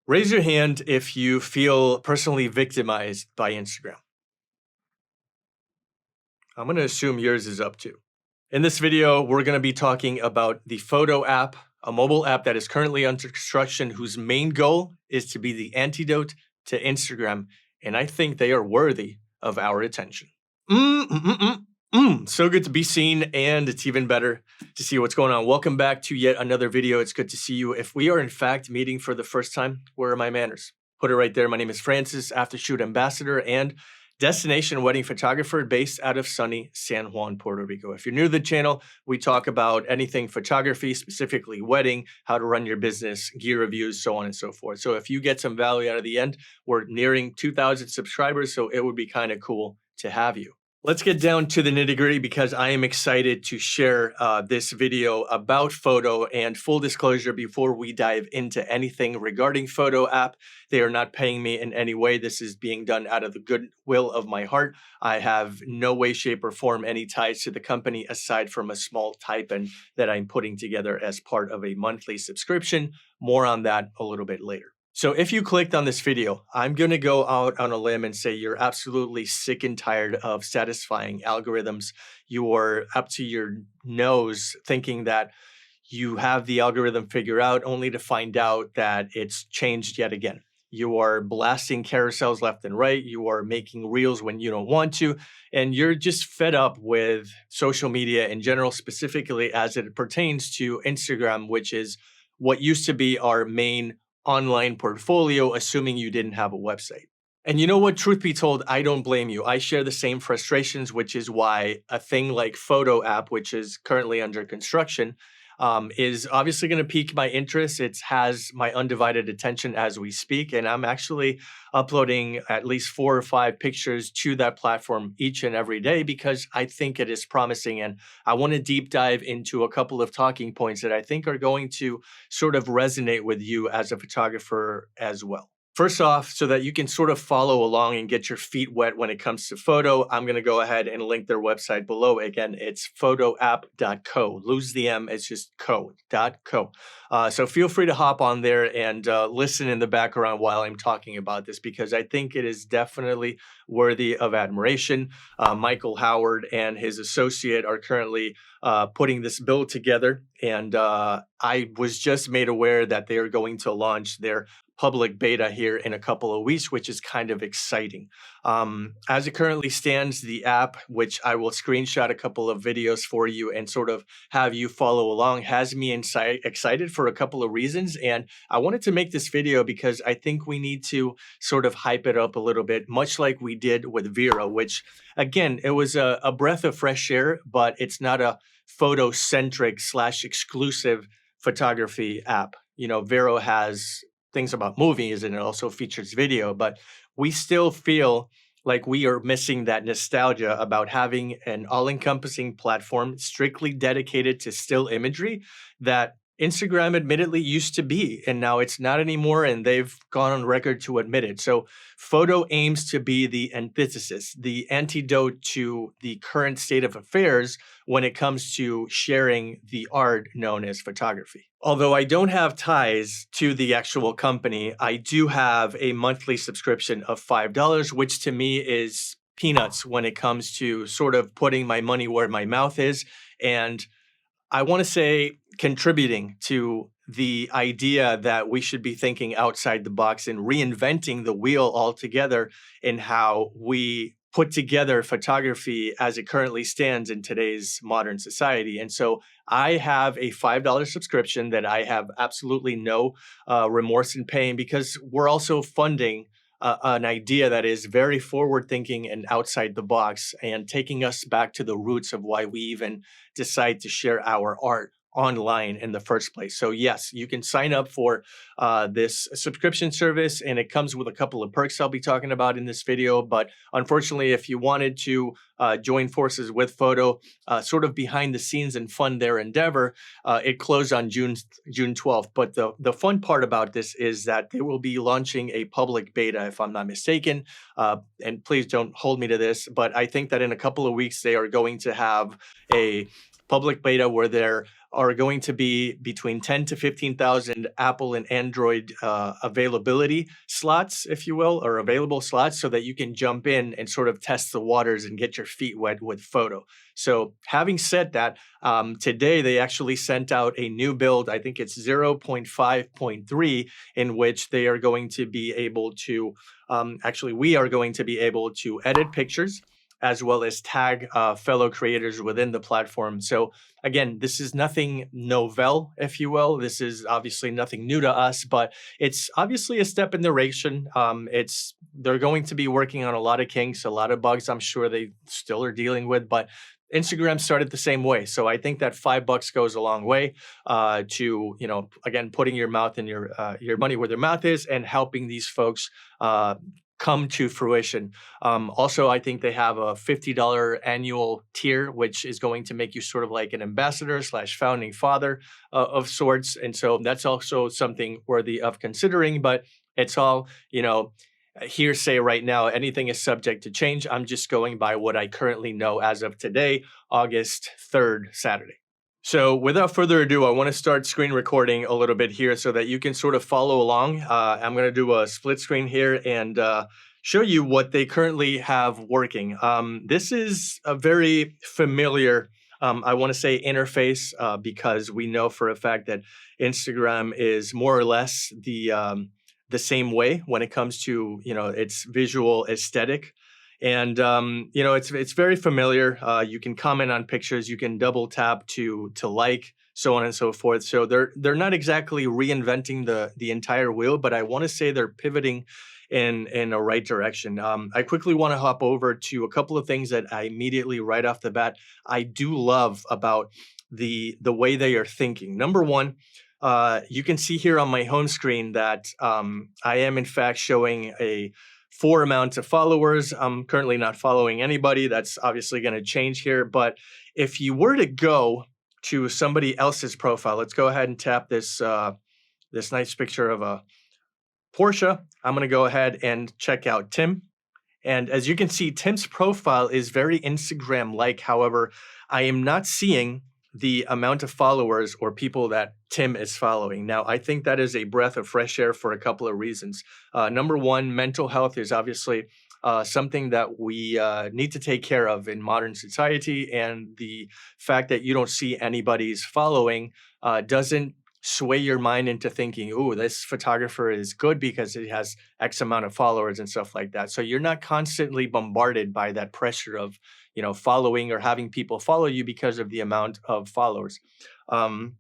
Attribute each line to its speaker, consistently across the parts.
Speaker 1: Raise your hand if you feel personally victimized by Instagram. I'm going to assume yours is up too. In this video, we're going to be talking about the Foto app, a mobile app that is currently under construction, whose main goal is to be the antidote to Instagram. And I think they are worthy of our attention. So good to be seen, and it's even better to see what's going on. Welcome back to yet another video. It's good to see you. If we are in fact meeting for the first time, where are my manners? Put it right there. My name is Francis, aftershoot ambassador and destination wedding photographer based out of sunny San Juan, Puerto Rico. If you're new to the channel, we talk about anything photography, specifically wedding, how to run your business, gear reviews, so on and so forth. So if you get some value out of the end, we're nearing 2,000 subscribers, so it would be kind of cool to have you. Let's get down to the nitty-gritty because I am excited to share this video about Foto. And full disclosure, before we dive into anything regarding Foto app, they are not paying me in any way. This is being done out of the goodwill of my heart. I have no way, shape, or form any ties to the company aside from a small stipend that I'm putting together as part of a monthly subscription. More on that a little bit later. So if you clicked on this video, I'm going to go out on a limb and say you're absolutely sick and tired of satisfying algorithms. You are up to your nose thinking that you have the algorithm figured out only to find out that it's changed yet again. You are blasting carousels left and right. You are making reels when you don't want to. And you're just fed up with social media in general, specifically as it pertains to Instagram, which is what used to be our main online portfolio, assuming you didn't have a website. And you know what? Truth be told, I don't blame you. I share the same frustrations, which is why a thing like Foto app, which is currently under construction, is obviously going to pique my interest. It has my undivided attention as we speak, and I'm actually uploading at least 4 or 5 pictures to that platform each and every day because I think it is promising, and I want to deep dive into a couple of talking points that I think are going to sort of resonate with you as a photographer as well. First off, so that you can sort of follow along and get your feet wet when it comes to Foto, I'm going to go ahead and link their website below. Again, it's fotoapp.co. Lose the M, it's just co.co. So feel free to hop on there and listen in the background while I'm talking about this because I think it is definitely worthy of admiration. Michael Howard and his associate are currently putting this build together, and I was just made aware that they are going to launch their public beta here in a couple of weeks, which is kind of exciting. As it currently stands, the app, which I will screenshot a couple of videos for you and sort of have you follow along, has me excited for a couple of reasons. And I wanted to make this video because I think we need to sort of hype it up a little bit, much like we did with Vera, which again, it was a breath of fresh air, but it's not a photo-centric / exclusive photography app. You know, Vero has things about movies and it also features video, but we still feel like we are missing that nostalgia about having an all-encompassing platform strictly dedicated to still imagery that Instagram admittedly used to be, and now it's not anymore, and they've gone on record to admit it. So Foto aims to be the antithesis, the antidote to the current state of affairs when it comes to sharing the art known as photography. Although I don't have ties to the actual company, I do have a monthly subscription of $5, which to me is peanuts when it comes to sort of putting my money where my mouth is. And I want to say contributing to the idea that we should be thinking outside the box and reinventing the wheel altogether in how we put together photography as it currently stands in today's modern society. And so I have a $5 subscription that I have absolutely no remorse in paying because we're also funding an idea that is very forward thinking and outside the box and taking us back to the roots of why we even decide to share our art online in the first place. So yes, you can sign up for this subscription service, and it comes with a couple of perks I'll be talking about in this video. But unfortunately, if you wanted to join forces with Foto, sort of behind the scenes and fund their endeavor, it closed on June 12th. But the fun part about this is that they will be launching a public beta, if I'm not mistaken. And please don't hold me to this, but I think that in a couple of weeks, they are going to have a public beta where there are going to be between 10 to 15,000 Apple and Android availability slots, if you will, or available slots, so that you can jump in and sort of test the waters and get your feet wet with Photo. So having said that, today they actually sent out a new build. I think it's 0.5.3, in which they are going to be able to, we are going to be able to edit pictures as well as tag fellow creators within the platform. So again, this is nothing novel, if you will. This is obviously nothing new to us, but it's obviously a step in the direction. They're going to be working on a lot of kinks, a lot of bugs I'm sure they still are dealing with, but Instagram started the same way. So I think that $5 goes a long way to, again, putting your mouth and your money where their mouth is and helping these folks come to fruition. Also, I think they have a $50 annual tier, which is going to make you sort of like an ambassador / founding father of sorts. And so that's also something worthy of considering, but it's all, hearsay right now. Anything is subject to change. I'm just going by what I currently know as of today, August 3rd, Saturday. So without further ado, I want to start screen recording a little bit here so that you can sort of follow along. I'm going to do a split screen here and show you what they currently have working. This is a very familiar, I want to say, interface because we know for a fact that Instagram is more or less the same way when it comes to its visual aesthetic. And it's very familiar. You can comment on pictures, you can double tap to like, so on and so forth. So they're not exactly reinventing the entire wheel, but I want to say they're pivoting in a right direction. I quickly want to hop over to a couple of things that I immediately, right off the bat, I do love about the way they are thinking. Number one, you can see here on my home screen that I am in fact showing a 4 amount of followers. I'm currently not following anybody. That's obviously going to change here. But if you were to go to somebody else's profile, let's go ahead and tap this this nice picture of a Porsche. I'm going to go ahead and check out Tim. And as you can see, Tim's profile is very Instagram-like. However, I am not seeing the amount of followers or people that Tim is following. Now, I think that is a breath of fresh air for a couple of reasons. Number one, mental health is obviously something that we need to take care of in modern society. And the fact that you don't see anybody's following doesn't sway your mind into thinking, oh, this photographer is good because it has X amount of followers and stuff like that. So you're not constantly bombarded by that pressure of, following or having people follow you because of the amount of followers. And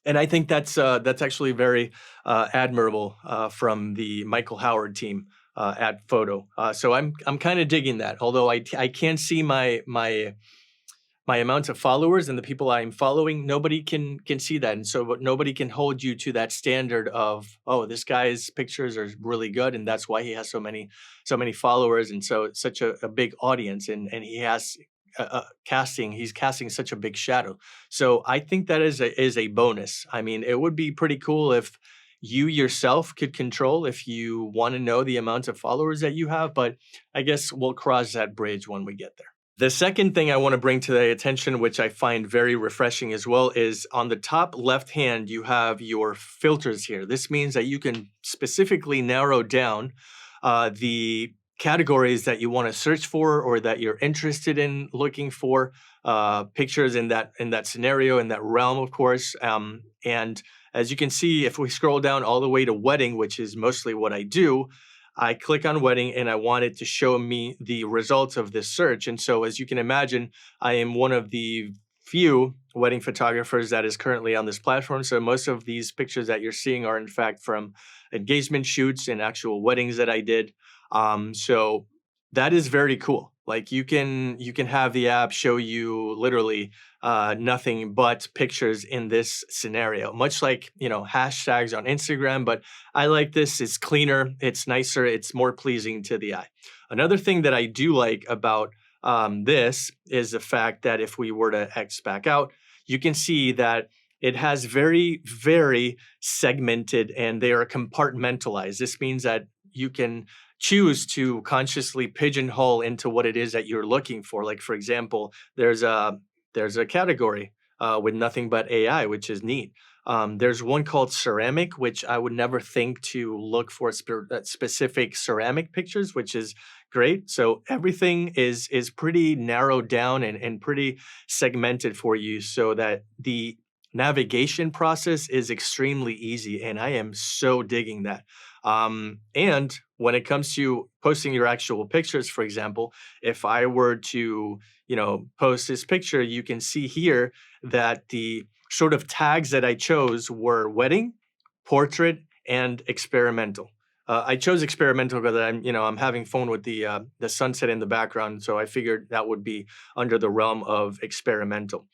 Speaker 1: I think that's actually very admirable from the Michael Howard team at Foto. So I'm kind of digging that. Although I can see my amount of followers and the people I'm following, nobody can see that. And so nobody can hold you to that standard of, oh, this guy's pictures are really good and that's why he has so many followers. And so it's such a big audience and he has he's casting such a big shadow. So I think that is a bonus. I mean, it would be pretty cool if you yourself could control if you want to know the amount of followers that you have, but I guess we'll cross that bridge when we get there. The second thing I want to bring to the attention, which I find very refreshing as well, is on the top left hand, you have your filters here. This means that you can specifically narrow down the categories that you want to search for or that you're interested in looking for, pictures in that scenario, in that realm, of course. And as you can see, if we scroll down all the way to wedding, which is mostly what I do, I click on wedding and I want it to show me the results of this search. And so as you can imagine, I am one of the few wedding photographers that is currently on this platform. So most of these pictures that you're seeing are in fact from engagement shoots and actual weddings that I did. So that is very cool. Like you can have the app show you literally nothing but pictures in this scenario, much like, hashtags on Instagram. But I like this. It's cleaner, it's nicer, it's more pleasing to the eye. Another thing that I do like about this is the fact that if we were to X back out, you can see that it has very, very segmented and they are compartmentalized. This means that you can choose to consciously pigeonhole into what it is that you're looking for. Like, for example, there's a category with nothing but AI, which is neat. There's one called ceramic, which I would never think to look for specific ceramic pictures, which is great. So everything is pretty narrowed down and pretty segmented for you so that the navigation process is extremely easy. And I am so digging that. And when it comes to posting your actual pictures, for example, if I were to, post this picture, you can see here that the sort of tags that I chose were wedding, portrait, and experimental. I chose experimental because I'm having fun with the sunset in the background, so I figured that would be under the realm of experimental.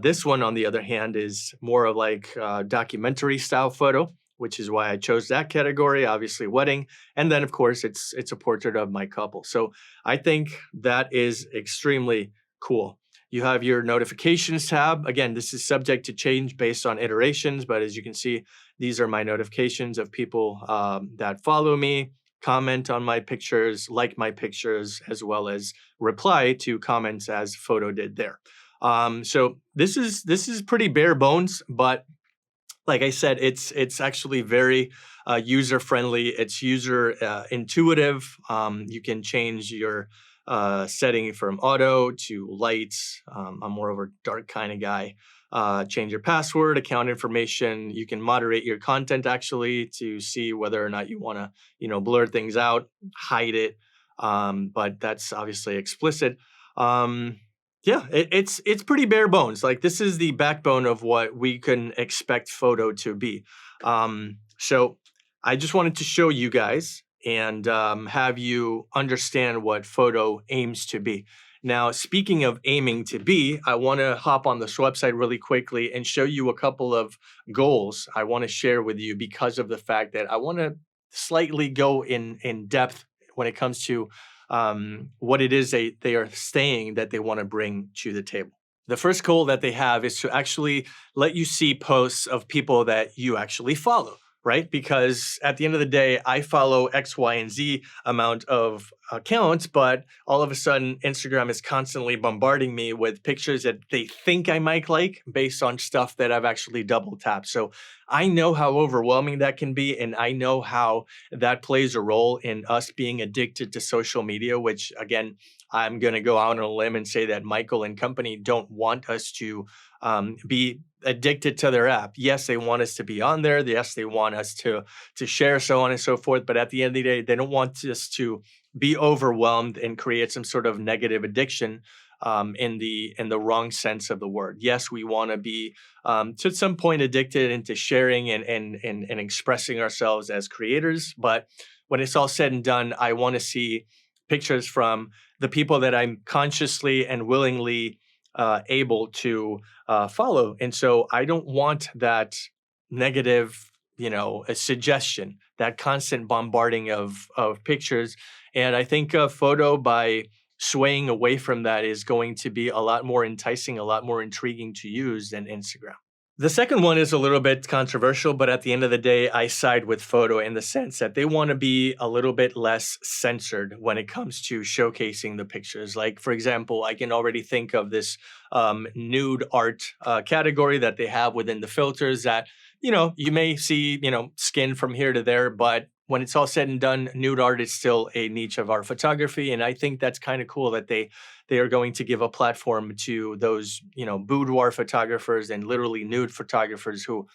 Speaker 1: This one, on the other hand, is more of like documentary style photo, which is why I chose that category. Obviously, wedding, and then of course it's a portrait of my couple. So I think that is extremely cool. You have your notifications tab. Again, this is subject to change based on iterations, but as you can see, these are my notifications of people that follow me, comment on my pictures, like my pictures, as well as reply to comments as Foto did there. So this is pretty bare bones, but like I said, it's actually very user friendly. It's user intuitive. You can change your setting from auto to lights. I'm more of a dark kind of guy. Change your password, account information. You can moderate your content actually to see whether or not you want to, blur things out, hide it. But that's obviously explicit. Yeah, it's pretty bare bones. Like this is the backbone of what we can expect Foto to be. So I just wanted to show you guys and have you understand what Foto aims to be. Now, speaking of aiming to be, I want to hop on this website really quickly and show you a couple of goals I want to share with you because of the fact that I want to slightly go in depth when it comes to what it is they are saying that they want to bring to the table. The first goal that they have is to actually let you see posts of people that you actually follow, right? Because at the end of the day, I follow X, Y, and Z amount of accounts, but all of a sudden, Instagram is constantly bombarding me with pictures that they think I might like based on stuff that I've actually double tapped. So I know how overwhelming that can be, and I know how that plays a role in us being addicted to social media, which again, I'm going to go out on a limb and say that Michael and company don't want us to be addicted to their app. Yes, they want us to be on there. Yes, they want us to share, so on and so forth. But at the end of the day, they don't want us to be overwhelmed and create some sort of negative addiction in the wrong sense of the word. Yes, we want to be to some point addicted into sharing and expressing ourselves as creators. But when it's all said and done, I want to see pictures from the people that I'm consciously and willingly able to follow. And so I don't want that negative, a suggestion, that constant bombarding of pictures. And I think a Foto, by swaying away from that, is going to be a lot more enticing, a lot more intriguing to use than Instagram. The second one is a little bit controversial, but at the end of the day, I side with Foto in the sense that they want to be a little bit less censored when it comes to showcasing the pictures. Like, for example, I can already think of this nude art category that they have within the filters that, you may see, skin from here to there, but when it's all said and done, nude art is still a niche of our photography. And I think that's kind of cool that they are going to give a platform to those, boudoir photographers and literally nude photographers who,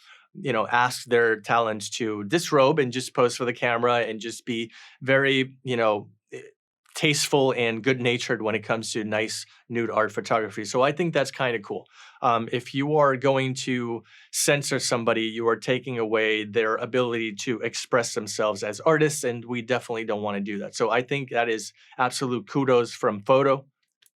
Speaker 1: ask their talents to disrobe and just pose for the camera and just be very, tasteful and good natured when it comes to nice nude art photography. So I think that's kind of cool. If you are going to censor somebody, you are taking away their ability to express themselves as artists, and we definitely don't want to do that. So I think that is absolute kudos from Foto.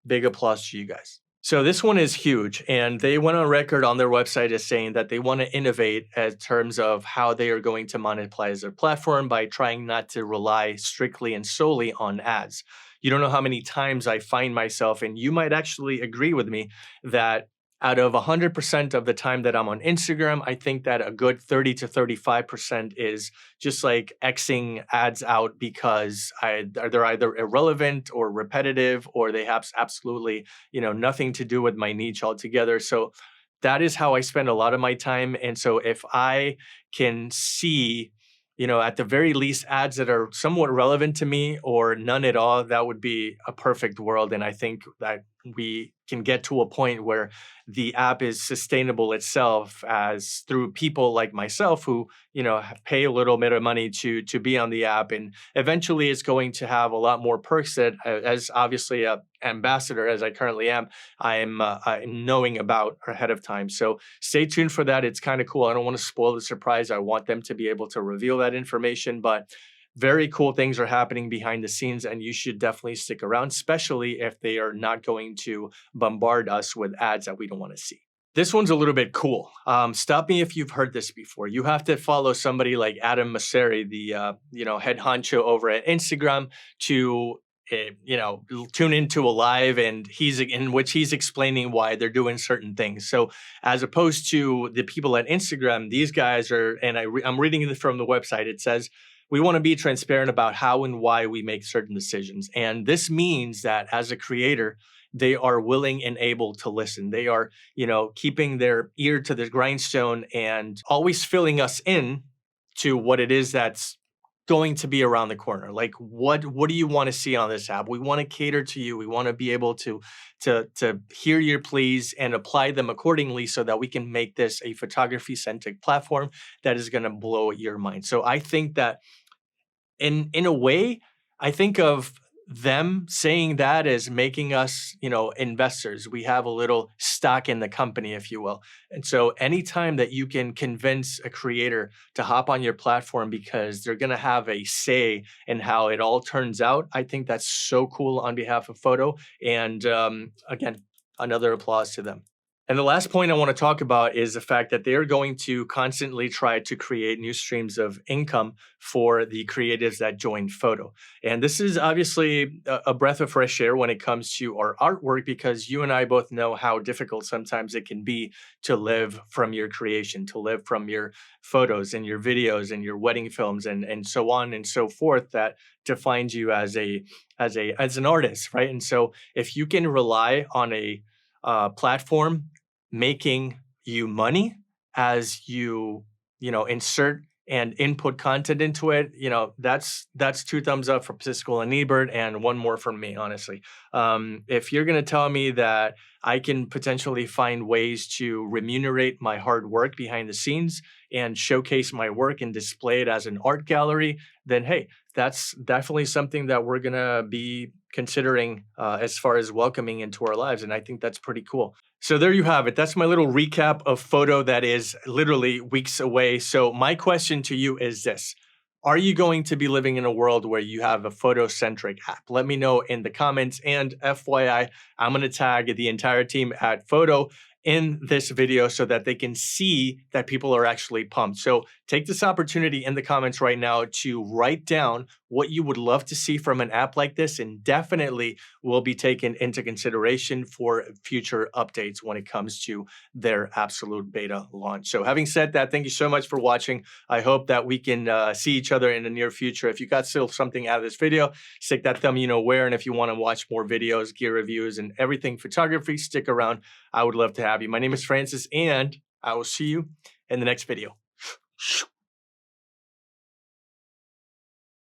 Speaker 1: Big applause to you guys. So this one is huge, and they went on record on their website as saying that they want to innovate in terms of how they are going to monetize their platform by trying not to rely strictly and solely on ads. You don't know how many times I find myself, and you might actually agree with me, that out of 100% of the time that I'm on Instagram, I think that a good 30 to 35% is just like Xing ads out because they're either irrelevant or repetitive, or they have absolutely, nothing to do with my niche altogether. So that is how I spend a lot of my time. And so if I can see, at the very least, ads that are somewhat relevant to me or none at all, that would be a perfect world. And I think that we can get to a point where the app is sustainable itself, as through people like myself who, pay a little bit of money to be on the app. And eventually it's going to have a lot more perks that, as obviously a ambassador, as I currently am, I'm knowing about ahead of time. So stay tuned for that. It's kind of cool. I don't want to spoil the surprise. I want them to be able to reveal that information, but very cool things are happening behind the scenes, and you should definitely stick around, especially if they are not going to bombard us with ads that we don't want to see. This one's a little bit cool. Stop me if you've heard this before. You have to follow somebody like Adam Mosseri, the head honcho over at Instagram, to tune into a live, and he's in which he's explaining why they're doing certain things. So as opposed to the people at Instagram, these guys are, and I'm reading it from the website. It says, we want to be transparent about how and why we make certain decisions. And this means that as a creator, they are willing and able to listen. They are, keeping their ear to the grindstone and always filling us in to what it is that's going to be around the corner. Like, what do you want to see on this app? We want to cater to you. We want to be able to hear your pleas and apply them accordingly, so that we can make this a photography-centric platform that is going to blow your mind. So I think that in a way, I think of them saying that as making us, investors. We have a little stock in the company, if you will. And so anytime that you can convince a creator to hop on your platform because they're going to have a say in how it all turns out, I think that's so cool on behalf of Foto. And again, another applause to them. And the last point I want to talk about is the fact that they're going to constantly try to create new streams of income for the creatives that join Foto. And this is obviously a breath of fresh air when it comes to our artwork, because you and I both know how difficult sometimes it can be to live from your creation, to live from your photos and your videos and your wedding films and so on and so forth, that defines you as an artist, right? And so if you can rely on a platform making you money as you insert and input content into it, that's 2 thumbs up for Siskel and Ebert, and 1 more from me, honestly. If you're going to tell me that I can potentially find ways to remunerate my hard work behind the scenes and showcase my work and display it as an art gallery, then hey, that's definitely something that we're going to be considering as far as welcoming into our lives. And I think that's pretty cool. So there you have it. That's my little recap of Foto that is literally weeks away. So my question to you is this: are you going to be living in a world where you have a photo-centric app? Let me know in the comments. And FYI, I'm going to tag the entire team at Foto in this video so that they can see that people are actually pumped. So take this opportunity in the comments right now to write down what you would love to see from an app like this, and definitely will be taken into consideration for future updates when it comes to their absolute beta launch. So having said that, thank you so much for watching. I hope that we can see each other in the near future. If you got still something out of this video, stick that thumb where, and if you want to watch more videos, gear reviews, and everything photography, stick around. I would love to have you. My name is Francis, and I will see you in the next video.